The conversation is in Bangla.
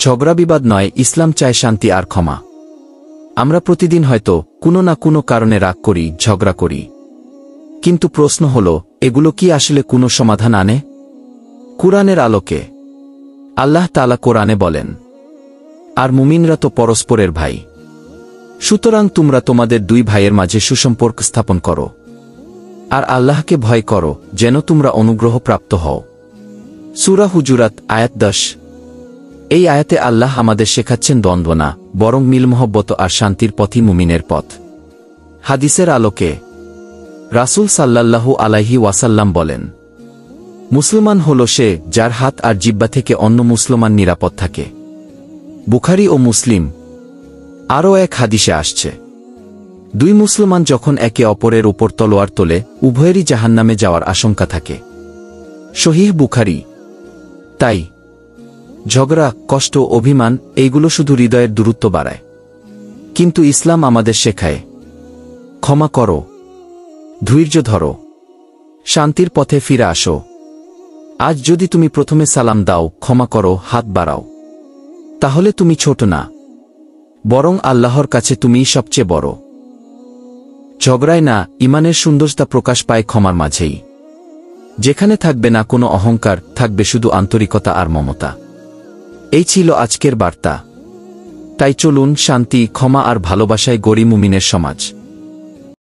ঝগড়া বিবাদ নয়, ইসলাম চায় শান্তি আর ক্ষমা। আমরা প্রতিদিন হয়তো কোনো না কোনো কারণে রাগ করি, ঝগড়া করি, কিন্তু প্রশ্ন হল, এগুলো কি আসলে কোনো সমাধান আনে? কুরআনের আলোকে আল্লাহ তাআলা কোরআনে বলেন, আর মুমিনরা তো পরস্পরের ভাই, সুতরাং তোমরা তোমাদের দুই ভাইয়ের মাঝে সুসম্পর্ক স্থাপন করো আর আল্লাহকে ভয় করো, যেন তোমরা অনুগ্রহ প্রাপ্ত হও। সূরা হুজুরাত আয়াত 10। এই আয়াতে আল্লাহ আমাদের শেখাচ্ছেন দ্বন্দ্ব না, বরং মিলমহব্বত আর শান্তির পথই মুমিনের পথ। হাদিসের আলোকে রাসূল সাল্লাল্লাহু আলাইহি ওয়াসাল্লাম বলেন, মুসলমান হল সে যার হাত আর জিহ্বা থেকে অন্য মুসলমান নিরাপদ থাকে। বুখারী ও মুসলিম। আরও এক হাদিসে আসছে, দুই মুসলমান যখন একে অপরের উপর তলোয়ার তোলে, উভয়েরই জাহান্নামে যাওয়ার আশঙ্কা থাকে। সহিহ বুখারী। তাই ঝগড়া, কষ্ট, অভিমান এইগুলো শুধু হৃদয়ের দূরত্ব বাড়ায়, কিন্তু ইসলাম আমাদের শেখায়, ক্ষমা করো, ধৈর্য ধরো, শান্তির পথে ফিরে আসো। আজ যদি তুমি প্রথমে সালাম দাও, ক্ষমা করো, হাত বাড়াও, তাহলে তুমি ছোট না, বরং আল্লাহর কাছে তুমিই সবচেয়ে বড়। ঝগড়ায় না, ইমানের সৌন্দর্যতা প্রকাশ পায় ক্ষমার মাঝেই। যেখানে থাকবে না কোনো অহংকার, থাকবে শুধু আন্তরিকতা আর মমতা। এই ছিল আজকের বার্তা। তাই চলুন শান্তি, ক্ষমা আর ভালোবাসায় গড়ি মুমিনের সমাজ।